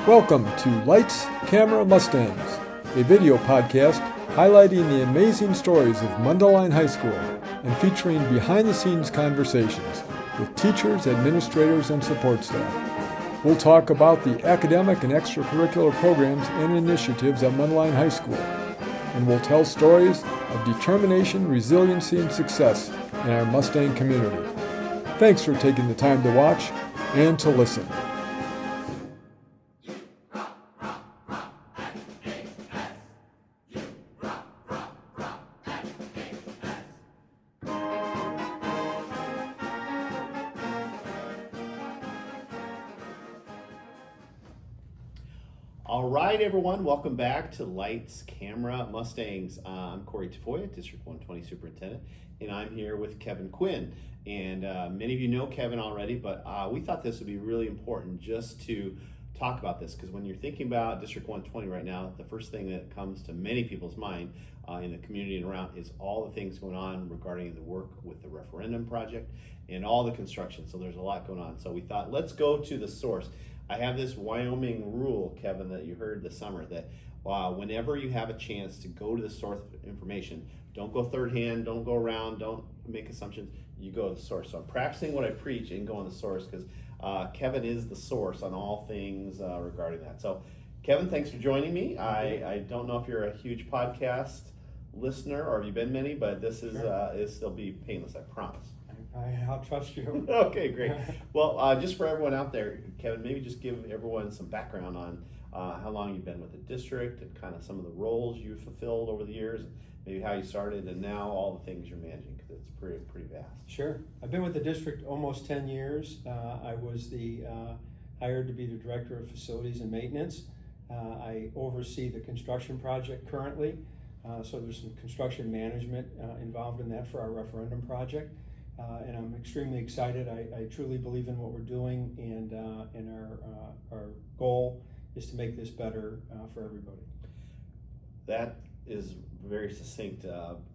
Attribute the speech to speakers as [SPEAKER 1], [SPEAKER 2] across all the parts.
[SPEAKER 1] Welcome to Lights, Camera, Mustangs, a video podcast highlighting the amazing stories of Mundelein High School and featuring behind-the-scenes conversations with teachers, administrators, and support staff. We'll talk about the academic and extracurricular programs and initiatives at Mundelein High School, and we'll tell stories of determination, resiliency, and success in our Mustang community. Thanks for taking the time to watch and to listen.
[SPEAKER 2] All right, everyone, welcome back to Lights, Camera, Mustangs. I'm Corey Tafoya, District 120 Superintendent, and I'm here with Kevin Quinn. And many of you know Kevin already, but we thought this would be really important just to talk about this, because when you're thinking about District 120 right now, the first thing that comes to many people's mind in the community and around is all the things going on regarding the work with the referendum project and all the construction. So there's a lot going on. So we thought, let's go to the source. I have this Wyoming rule, Kevin, that you heard this summer, that whenever you have a chance to go to the source of information, don't go third hand, don't go around, don't make assumptions, you go to the source. So I'm practicing what I preach and going to the source, because Kevin is the source on all things regarding that. So Kevin, thanks for joining me. I don't know if you're a huge podcast listener or have you been many, but this is it'll be painless, I promise.
[SPEAKER 3] I'll trust you.
[SPEAKER 2] Okay, great. Well, just for everyone out there, Kevin, maybe just give everyone some background on how long you've been with the district and kind of some of the roles you've fulfilled over the years, maybe how you started and now all the things you're managing, because it's pretty vast.
[SPEAKER 3] Sure. I've been with the district almost 10 years. I was hired to be the Director of Facilities and Maintenance. I oversee the construction project currently, so there's some construction management involved in that for our referendum project. And I'm extremely excited. I truly believe in what we're doing, and our goal is to make this better for everybody.
[SPEAKER 2] That is very succinct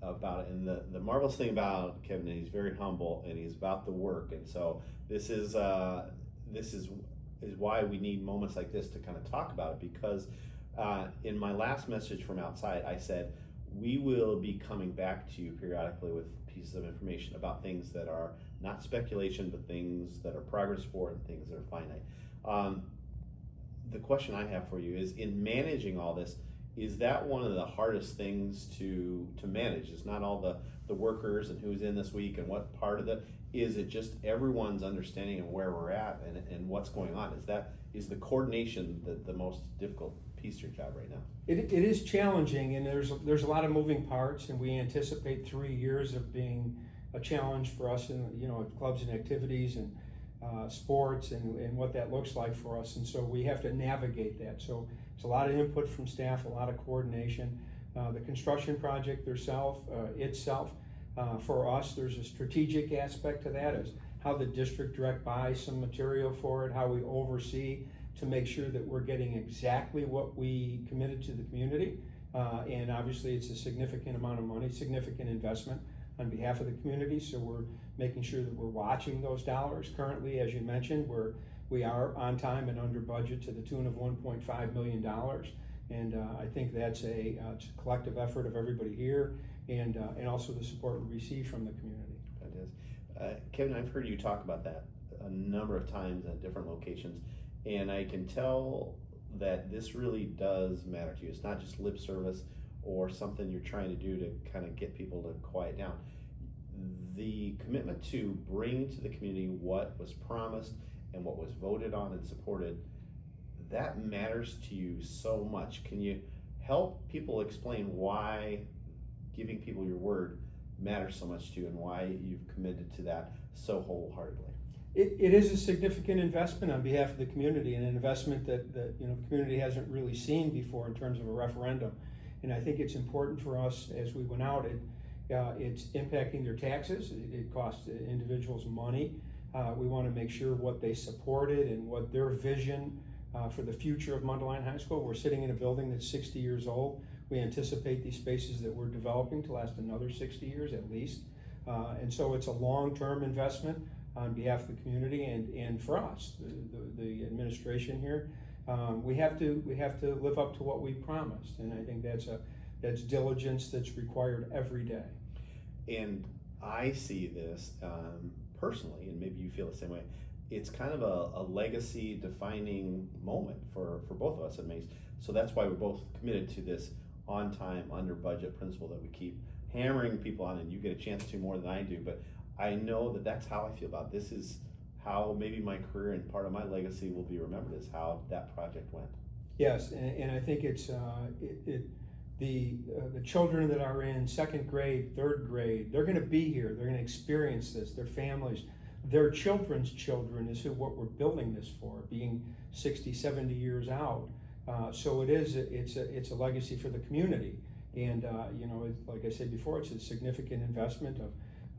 [SPEAKER 2] about it. And the marvelous thing about Kevin is he's very humble and he's about the work. And so this is why we need moments like this to kind of talk about it, because in my last message from outside, I said we will be coming back to you periodically with pieces of information about things that are not speculation, but things that are progress forward and things that are finite. The question I have for you is, in managing all this, is that one of the hardest things to manage? It's not all the workers and who's in this week and what part of is it just everyone's understanding of where we're at and what's going on? Is the coordination the most difficult piece of your job right now?
[SPEAKER 3] It is challenging, and there's a lot of moving parts, and we anticipate 3 years of being a challenge for us in clubs and activities and sports and what that looks like for us, and so we have to navigate that. So it's a lot of input from staff, a lot of coordination. The construction project itself, for us, there's a strategic aspect to that, is how the district direct buys some material for it, how we oversee to make sure that we're getting exactly what we committed to the community. And obviously it's a significant amount of money, significant investment on behalf of the community. So we're making sure that we're watching those dollars. Currently, as you mentioned, we are on time and under budget to the tune of $1.5 million. And I think that's it's a collective effort of everybody here, and also the support we receive from the community.
[SPEAKER 2] That is. Kevin, I've heard you talk about that a number of times at different locations. And I can tell that this really does matter to you. It's not just lip service or something you're trying to do to kind of get people to quiet down. The commitment to bring to the community what was promised and what was voted on and supported, that matters to you so much. Can you help people explain why giving people your word matters so much to you and why you've committed to that so wholeheartedly?
[SPEAKER 3] It is a significant investment on behalf of the community, and an investment that the community hasn't really seen before in terms of a referendum. And I think it's important for us, as we went out, it's impacting their taxes. It costs individuals money. We want to make sure what they supported and what their vision for the future of Mundelein High School. We're sitting in a building that's 60 years old. We anticipate these spaces that we're developing to last another 60 years at least. And so it's a long-term investment on behalf of the community and for us, the administration here. we have to live up to what we promised, and I think that's diligence that's required every day.
[SPEAKER 2] And I see this personally, and maybe you feel the same way. It's kind of a legacy defining moment for both of us at Mace. So that's why we're both committed to this on time, under budget principle that we keep hammering people on, and you get a chance to more than I do. But I know that that's how I feel about it. This is how maybe my career and part of my legacy will be remembered, is how that project went.
[SPEAKER 3] Yes, and I think it's the children that are in second grade, third grade, they're going to be here. They're going to experience this. Their families, their children's children is what we're building this for, being 60, 70 years out. So it's a legacy for the community. And like I said before, it's a significant investment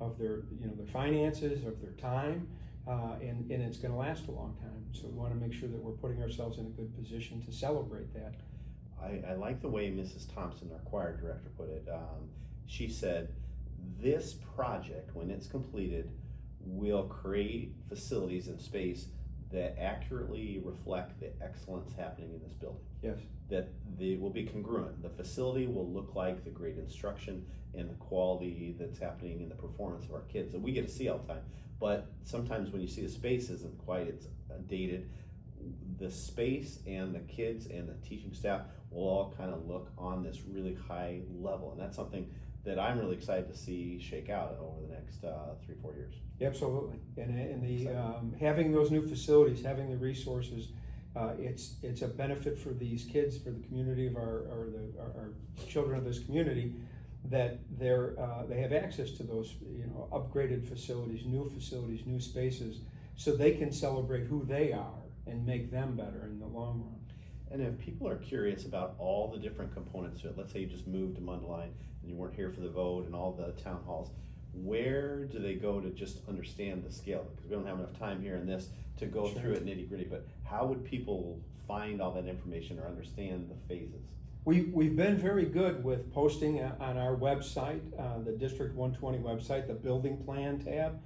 [SPEAKER 3] of their their finances, of their time, and it's going to last a long time. So we want to make sure that we're putting ourselves in a good position to celebrate that.
[SPEAKER 2] I like the way Mrs. Thompson, our choir director, put it. She said, this project, when it's completed, will create facilities and space that accurately reflect the excellence happening in this building.
[SPEAKER 3] Yes.
[SPEAKER 2] That they will be congruent. The facility will look like the great instruction and the quality that's happening in the performance of our kids that we get to see all the time. But sometimes when you see the space isn't quite, it's dated. The space and the kids and the teaching staff will all kind of look on this really high level, and that's something that I'm really excited to see shake out over the next 3-4 years.
[SPEAKER 3] Absolutely, and the having those new facilities, having the resources, it's a benefit for these kids, for the community of our children of this community, that they have access to those upgraded facilities, new spaces, so they can celebrate who they are and make them better in the long run.
[SPEAKER 2] And if people are curious about all the different components to it, let's say you just moved to Mundelein and you weren't here for the vote and all the town halls, where do they go to just understand the scale? Because we don't have enough time here in this to go through it nitty gritty, but how would people find all that information or understand the phases?
[SPEAKER 3] We've been very good with posting on our website, the District 120 website. The building plan tab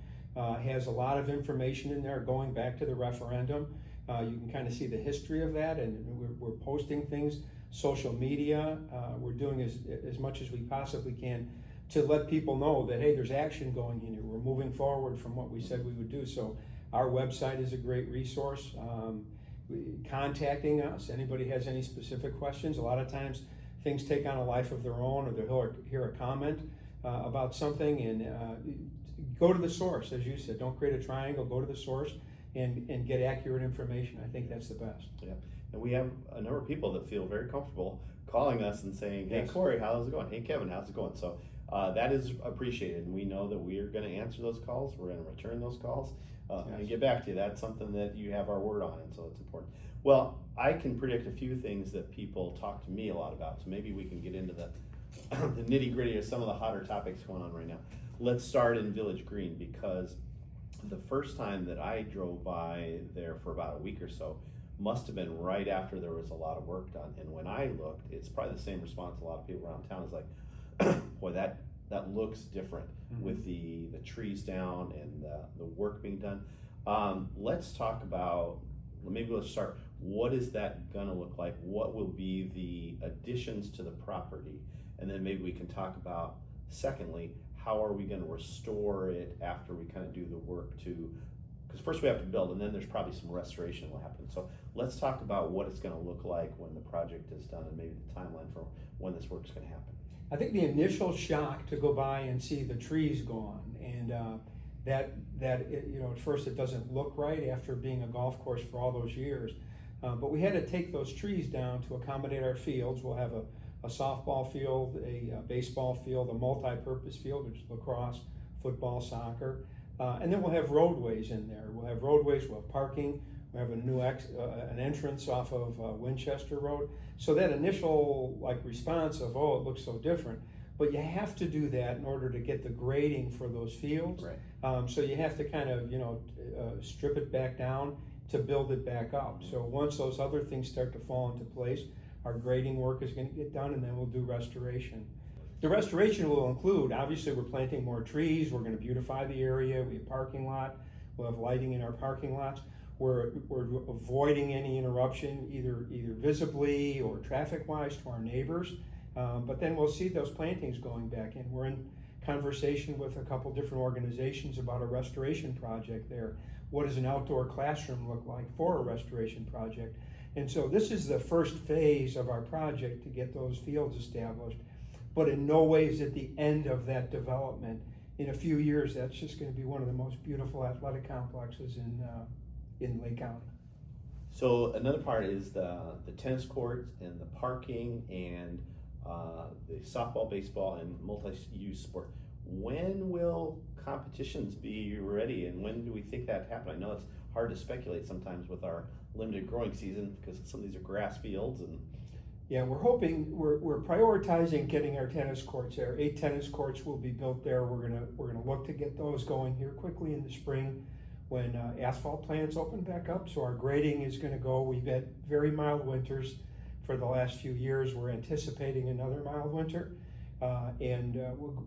[SPEAKER 3] has a lot of information in there going back to the referendum. You can kind of see the history of that, and we're posting things. Social media, we're doing as much as we possibly can to let people know that, hey, there's action going in here. We're moving forward from what we said we would do. So our website is a great resource. Contacting us, anybody has any specific questions. A lot of times things take on a life of their own, or they'll hear a comment about something, and go to the source, as you said. Don't create a triangle, go to the source and get accurate information. I think that's the best.
[SPEAKER 2] Yeah, and we have a number of people that feel very comfortable calling us and saying, hey, Corey, how's it going? Hey, Kevin, how's it going? So that is appreciated, and we know that we are going to answer those calls. We're going to return those calls and get back to you. That's something that you have our word on, and so it's important. Well, I can predict a few things that people talk to me a lot about, so maybe we can get into the nitty-gritty of some of the hotter topics going on right now. Let's start in Village Green, because the first time that I drove by there for about a week or so must have been right after there was a lot of work done. And when I looked, it's probably the same response a lot of people around town is like, boy, that looks different with the trees down and the work being done. Let's talk about, maybe let's start, what is that gonna look like? What will be the additions to the property? And then maybe we can talk about, secondly, how are we going to restore it after we kind of do the work because first we have to build, and then there's probably some restoration that will happen. So let's talk about what it's going to look like when the project is done, and maybe the timeline for when this work is going to happen.
[SPEAKER 3] I think the initial shock to go by and see the trees gone, and that at first it doesn't look right after being a golf course for all those years, but we had to take those trees down to accommodate our fields. We'll have a softball field, a baseball field, a multi-purpose field, which is lacrosse, football, soccer, and then we'll have roadways in there. We'll have roadways, we'll have parking, we have a new an entrance off of Winchester Road. So that initial response of, oh, it looks so different, but you have to do that in order to get the grading for those fields.
[SPEAKER 2] Right.
[SPEAKER 3] So you have to kind of strip it back down to build it back up. So once those other things start to fall into place, our grading work is going to get done, and then we'll do restoration. The restoration will include, obviously, we're planting more trees, we're going to beautify the area, we have parking lot, We'll have lighting in our parking lots. We're avoiding any interruption, either visibly or traffic-wise, to our neighbors. But then we'll see those plantings going back in. We're in conversation with a couple different organizations about a restoration project there. What does an outdoor classroom look like for a restoration project? And so this is the first phase of our project to get those fields established, but in no way is it the end of that development. In a few years, that's just going to be one of the most beautiful athletic complexes in Lake County.
[SPEAKER 2] So another part is the tennis courts and the parking and the softball, baseball, and multi-use sport. When will competitions be ready, and when do we think that happen? I know it's hard to speculate sometimes with our limited growing season because some of these are grass fields. And
[SPEAKER 3] yeah, we're prioritizing getting our tennis courts there. 8 tennis courts will be built there. We're gonna look to get those going here quickly in the spring when asphalt plants open back up. So our grading is gonna go. We've had very mild winters for the last few years. We're anticipating another mild winter, and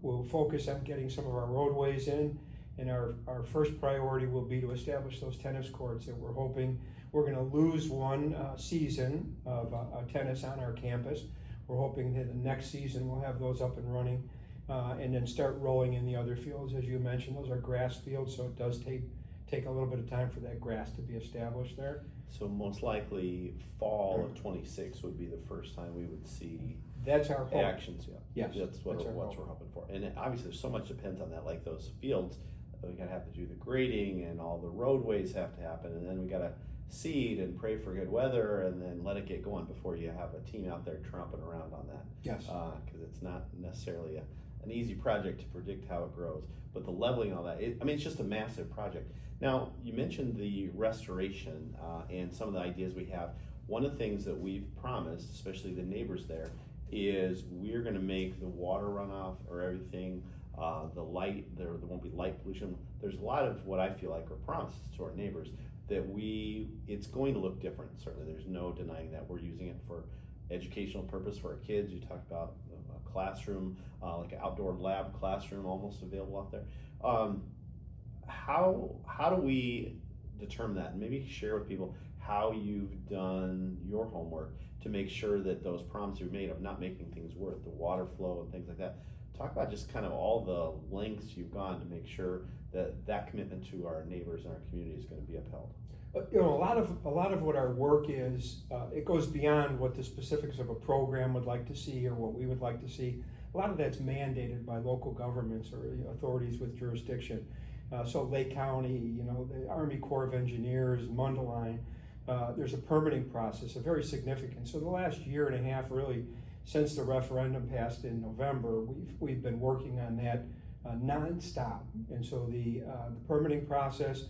[SPEAKER 3] we'll focus on getting some of our roadways in. And our first priority will be to establish those tennis courts that we're hoping. We're going to lose one season of tennis on our campus. We're hoping that the next season we'll have those up and running, and then start rolling in the other fields. As you mentioned, those are grass fields, so it does take a little bit of time for that grass to be established there.
[SPEAKER 2] so most likely fall of 26 would be the first time we would see
[SPEAKER 3] That's our hope.
[SPEAKER 2] actions. Yeah,
[SPEAKER 3] Yes,
[SPEAKER 2] that's what
[SPEAKER 3] that's our
[SPEAKER 2] we're
[SPEAKER 3] hope.
[SPEAKER 2] hoping for. And obviously, there's so much depends on that. Like those fields, we gotta have to do the grading, and all the roadways have to happen, and then we gotta seed and pray for good weather, and then let it get going before you have a team out there tromping around on that.
[SPEAKER 3] Yes.
[SPEAKER 2] Because it's not necessarily an easy project to predict how it grows, but the leveling, all that. It's just a massive project. Now, you mentioned the restoration and some of the ideas we have. One of the things that we've promised, especially the neighbors there, is we're going to make the water runoff or everything, the light, there won't be light pollution. There's a lot of what I feel like are promises to our neighbors that it's going to look different. Certainly, there's no denying that. We're using it for educational purpose for our kids. You talked about a classroom, like an outdoor lab classroom almost available out there. How do we determine that? And maybe share with people how you've done your homework to make sure that those promises you've made of not making things worse, the water flow and things like that. Talk about just kind of all the lengths you've gone to make sure that that commitment to our neighbors and our community is going to be upheld.
[SPEAKER 3] You know, a lot of what our work is, it goes beyond what the specifics of a program would like to see or what we would like to see. A lot of that's mandated by local governments or authorities with jurisdiction. So Lake County, you know, the Army Corps of Engineers, Mundelein, there's a permitting process, a very significant. So the last year and a half, really, since the referendum passed in November, we've been working on that nonstop. And so the permitting process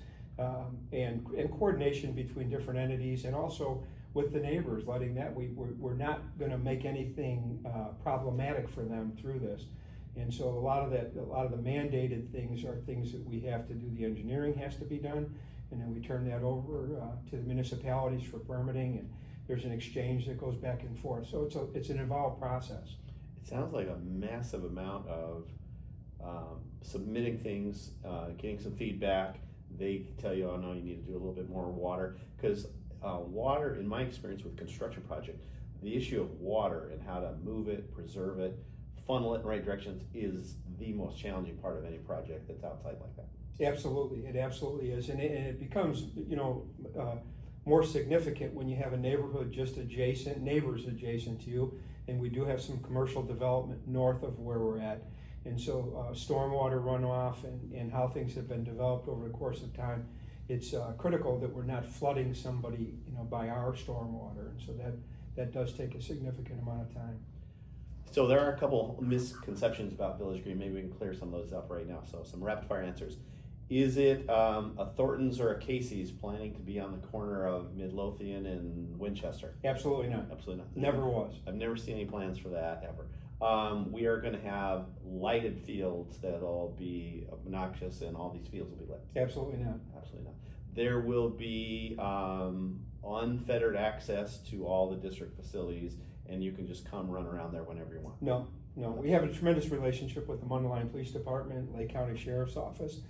[SPEAKER 3] and coordination between different entities, and also with the neighbors, letting that we're not going to make anything problematic for them through this. And so a lot of the mandated things are things that we have to do. The engineering has to be done, and then we turn that over to the municipalities for permitting, and there's an exchange that goes back and forth. So it's an involved process.
[SPEAKER 2] It sounds like a massive amount of submitting things, getting some feedback. They tell you, oh no, you need to do a little bit more water, because water, in my experience with construction project, the issue of water and how to move it, preserve it, funnel it in right directions is the most challenging part of any project that's outside like that.
[SPEAKER 3] Absolutely, it absolutely is, and it becomes, you know, more significant when you have a neighborhood just adjacent, neighbors adjacent to you, and we do have some commercial development north of where we're at, and so stormwater runoff and how things have been developed over the course of time, it's critical that we're not flooding somebody, you know, by our stormwater, and so that does take a significant amount of time.
[SPEAKER 2] So there are a couple misconceptions about Village Green. Maybe we can clear some of those up right now. So some rapid fire answers. Is it a Thornton's or a Casey's planning to be on the corner of Midlothian and Winchester?
[SPEAKER 3] Absolutely not.
[SPEAKER 2] Absolutely not.
[SPEAKER 3] Never was.
[SPEAKER 2] I've never seen any plans for that ever. We are going to have lighted fields that'll be obnoxious, and all these fields will be lit.
[SPEAKER 3] Absolutely not.
[SPEAKER 2] Absolutely not. There will be unfettered access to all the district facilities, and you can just come run around there whenever you want.
[SPEAKER 3] No. We have a tremendous relationship with the Mundelein Police Department, Lake County Sheriff's Office.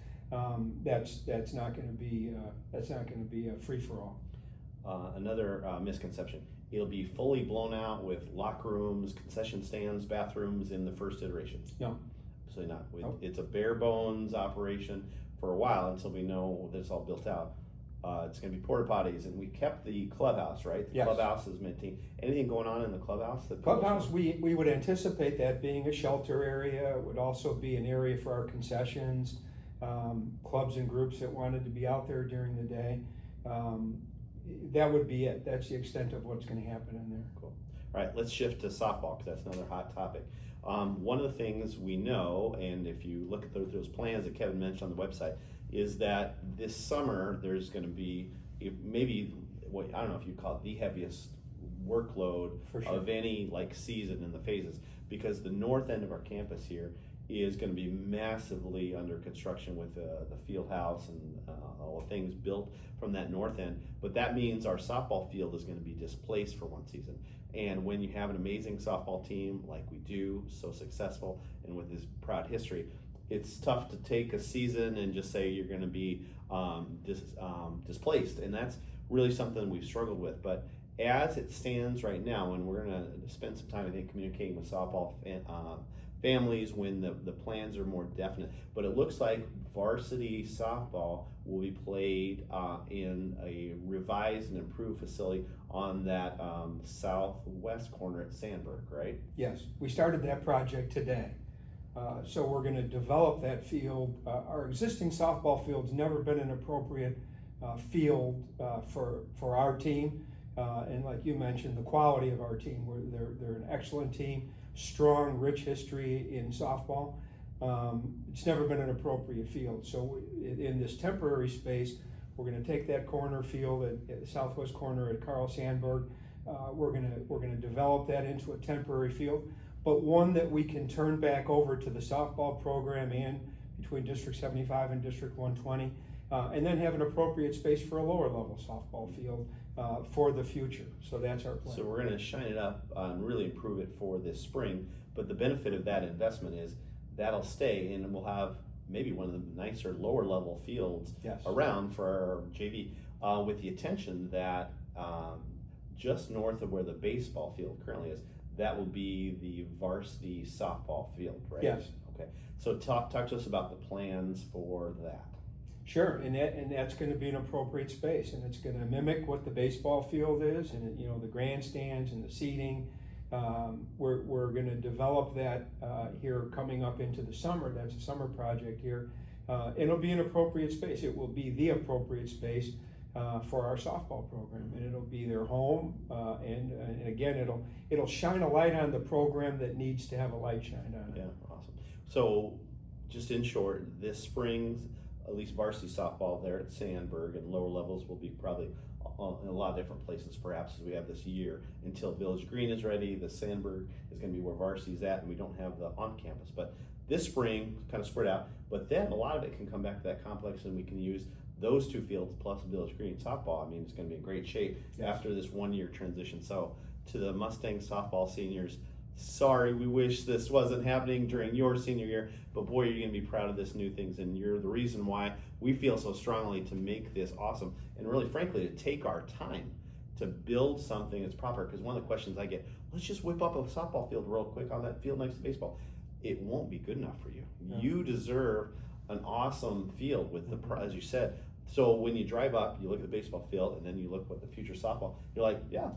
[SPEAKER 3] that's not going to be a free for all.
[SPEAKER 2] Another misconception: it'll be fully blown out with locker rooms, concession stands, bathrooms in the first iteration.
[SPEAKER 3] No,
[SPEAKER 2] Absolutely not.
[SPEAKER 3] Nope.
[SPEAKER 2] It's a bare bones operation for a while until we know that it's all built out. It's going to be porta potties, and we kept the clubhouse, right? The
[SPEAKER 3] Yes.
[SPEAKER 2] clubhouse is maintained. Anything going on in the clubhouse?
[SPEAKER 3] Clubhouse, we would anticipate that being a shelter area. It would also be an area for our concessions, clubs and groups that wanted to be out there during the day. That would be it. That's the extent of what's going to happen in there.
[SPEAKER 2] Cool. All right, let's shift to softball because that's another hot topic. One of the things we know, and if you look at those plans that Kevin mentioned on the website, is that this summer there's going to be maybe what I don't know if you call it the heaviest workload
[SPEAKER 3] For sure.
[SPEAKER 2] of any season in the phases, because the north end of our campus here is going to be massively under construction with the field house and all the things built from that north end. But that means our softball field is going to be displaced for one season. And when you have an amazing softball team like we do, so successful and with this proud history, it's tough to take a season and just say you're going to be displaced. And that's really something we've struggled with. But as it stands right now, and we're going to spend some time, I think, communicating with softball families when the plans are more definite. But it looks like varsity softball will be played in a revised and improved facility on that southwest corner at Sandburg, right?
[SPEAKER 3] Yes, we started that project today. So we're going to develop that field. Our existing softball field's never been an appropriate field for our team. And like you mentioned, the quality of our team, they're an excellent team, strong, rich history in softball. It's never been an appropriate field. So in this temporary space, we're going to take that corner field at the southwest corner at Carl Sandburg. We're going to develop that into a temporary field, but one that we can turn back over to the softball program and between District 75 and District 120, and then have an appropriate space for a lower level softball field for the future. So that's our plan.
[SPEAKER 2] So we're going to shine it up and really improve it for this spring. But the benefit of that investment is that'll stay, and we'll have maybe one of the nicer lower level fields
[SPEAKER 3] Yes.
[SPEAKER 2] around for our JV, with the attention that just north of where the baseball field currently is, that will be the varsity softball field, right?
[SPEAKER 3] Yes.
[SPEAKER 2] Okay. So talk to us about the plans for that.
[SPEAKER 3] Sure, and that's going to be an appropriate space, and it's going to mimic what the baseball field is, and the grandstands and the seating. We're going to develop that here coming up into the summer. That's a summer project here. It'll be an appropriate space. It will be the appropriate space for our softball program, and it'll be their home. And again, it'll shine a light on the program that needs to have a light shined on it.
[SPEAKER 2] Yeah, awesome. So, just in short, this spring's at least varsity softball there at Sandburg, and lower levels will be probably in a lot of different places perhaps as we have this year until Village Green is ready. The Sandburg is going to be where varsity's at, and we don't have the on campus. But this spring, kind of spread out, but then a lot of it can come back to that complex, and we can use those two fields plus Village Green softball. I mean, it's going to be in great shape after this 1 year transition. So to the Mustang softball seniors, sorry, we wish this wasn't happening during your senior year, but boy, you're going to be proud of this new things, and you're the reason why we feel so strongly to make this awesome, and really, frankly, to take our time to build something that's proper. Because one of the questions I get, let's just whip up a softball field real quick on that field next to baseball. It won't be good enough for you.
[SPEAKER 3] No.
[SPEAKER 2] You deserve an awesome field with the, as you said. So when you drive up, you look at the baseball field, and then you look at the future softball. You're like, yeah.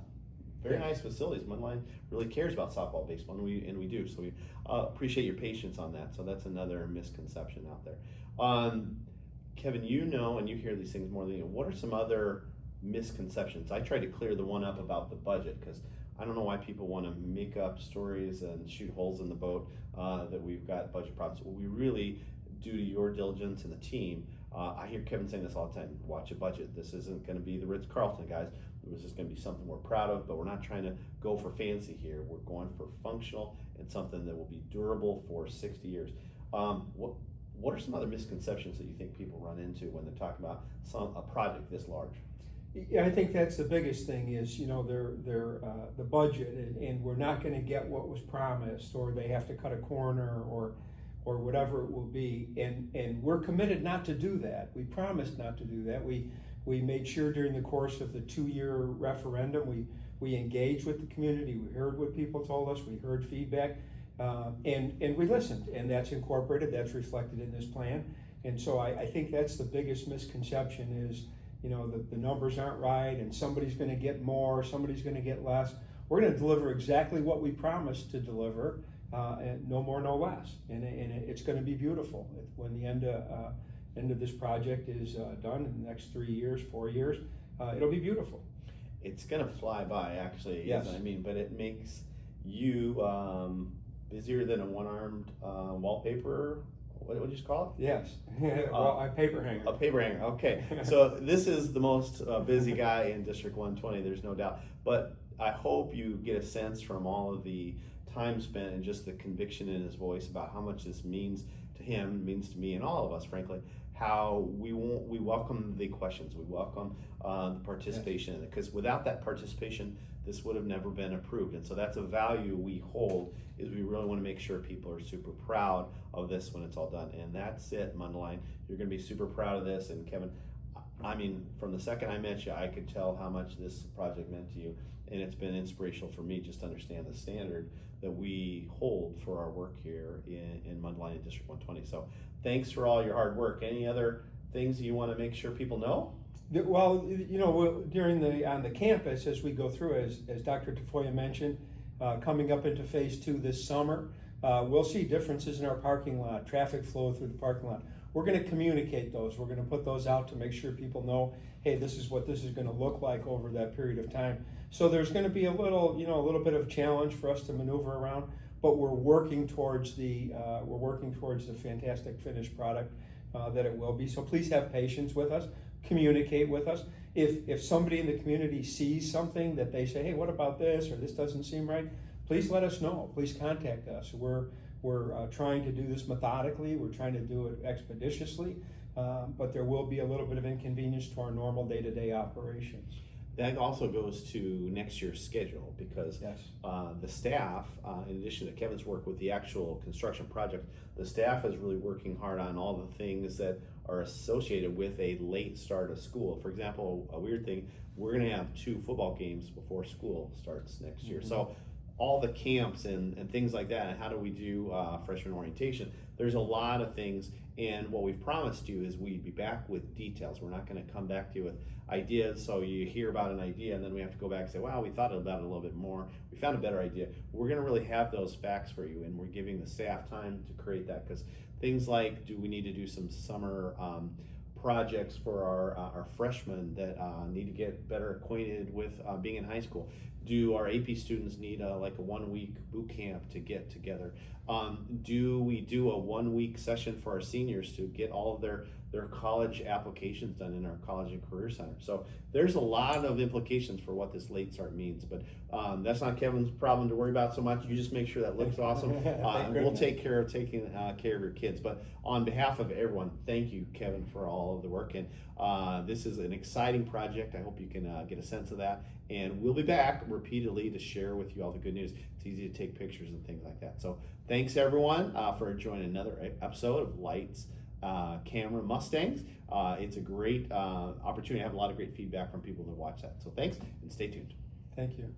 [SPEAKER 2] Very nice facilities. Mundelein really cares about softball, baseball, and we do. So we appreciate your patience on that. So that's another misconception out there. Kevin, and you hear these things more than you. What are some other misconceptions? I tried to clear the one up about the budget, because I don't know why people want to make up stories and shoot holes in the boat that we've got budget problems. What we really, due to your diligence and the team, I hear Kevin saying this all the time, watch a budget. This isn't going to be the Ritz-Carlton, guys. This is going to be something we're proud of, but we're not trying to go for fancy here. We're going for functional and something that will be durable for 60 years. What are some other misconceptions that you think people run into when they're talking about a project this large?
[SPEAKER 3] Yeah, I think that's the biggest thing is, the budget, and we're not going to get what was promised, or they have to cut a corner, or or whatever it will be. And we're committed not to do that. We promised not to do that. We made sure during the course of the 2-year referendum, we engaged with the community. We heard what people told us. We heard feedback, and we listened. And that's incorporated. That's reflected in this plan. And so I think that's the biggest misconception is, the numbers aren't right, and somebody's going to get more, somebody's going to get less. We're going to deliver exactly what we promised to deliver, and no more, no less. And it's going to be beautiful when the end of this project is done in the next 3 years, 4 years. It'll be beautiful.
[SPEAKER 2] It's going to fly by, actually.
[SPEAKER 3] Yes.
[SPEAKER 2] But it makes you busier than a one-armed wallpaper. What would you call it?
[SPEAKER 3] Yes. Well, a paper hanger.
[SPEAKER 2] A paper hanger. Okay. So this is the most busy guy in District 120. There's no doubt. But I hope you get a sense from all of the time spent and just the conviction in his voice about how much this means to him, means to me, and all of us, frankly. How we welcome the questions, we welcome the participation in it, because without that participation, this would have never been approved. And so that's a value we hold, is we really want to make sure people are super proud of this when it's all done. And that's it, Mundelein. You're going to be super proud of this. And Kevin, from the second I met you, I could tell how much this project meant to you, and it's been inspirational for me just to understand the standard that we hold for our work here in Mundelein and District 120. So thanks for all your hard work. Any other things that you want to make sure people know?
[SPEAKER 3] Well, on the campus, as we go through, as Dr. Tafoya mentioned, coming up into phase 2 this summer, we'll see differences in our parking lot, traffic flow through the parking lot. We're going to communicate those. We're going to put those out to make sure people know, hey, this is what this is going to look like over that period of time. So there's going to be a little bit of challenge for us to maneuver around, but we're working towards the fantastic finished product that it will be. So please have patience with us. Communicate with us. If somebody in the community sees something that they say, hey, what about this, or this doesn't seem right, please let us know. Please contact us. We're trying to do this methodically. We're trying to do it expeditiously, but there will be a little bit of inconvenience to our normal day-to-day operations.
[SPEAKER 2] That also goes to next year's schedule, because
[SPEAKER 3] Yes.
[SPEAKER 2] The staff, in addition to Kevin's work with the actual construction project, the staff is really working hard on all the things that are associated with a late start of school. For example, a weird thing, we're going to have 2 football games before school starts next year.
[SPEAKER 3] Mm-hmm.
[SPEAKER 2] So all the camps and things like that, and how do we do freshman orientation? There's a lot of things, and what we've promised you is we'd be back with details. We're not going to come back to you with ideas, so you hear about an idea and then we have to go back and say, wow, we thought about it a little bit more. We found a better idea. We're going to really have those facts for you, and we're giving the staff time to create that, because things like, do we need to do some summer projects for our freshmen that need to get better acquainted with being in high school? Do our AP students need like a 1-week boot camp to get together? Do we do a 1-week session for our seniors to get all of their college applications done in our college and career center? So there's a lot of implications for what this late start means, but that's not Kevin's problem to worry about so much. You just make sure that looks awesome. And we'll take care of taking care of your kids. But on behalf of everyone, thank you, Kevin, for all of the work. And this is an exciting project. I hope you can get a sense of that. And we'll be back repeatedly to share with you all the good news. It's easy to take pictures and things like that. So thanks, everyone, for joining another episode of Lights, Camera, Mustangs. It's a great opportunity. I have a lot of great feedback from people that watch that. So thanks, and stay tuned.
[SPEAKER 3] Thank you.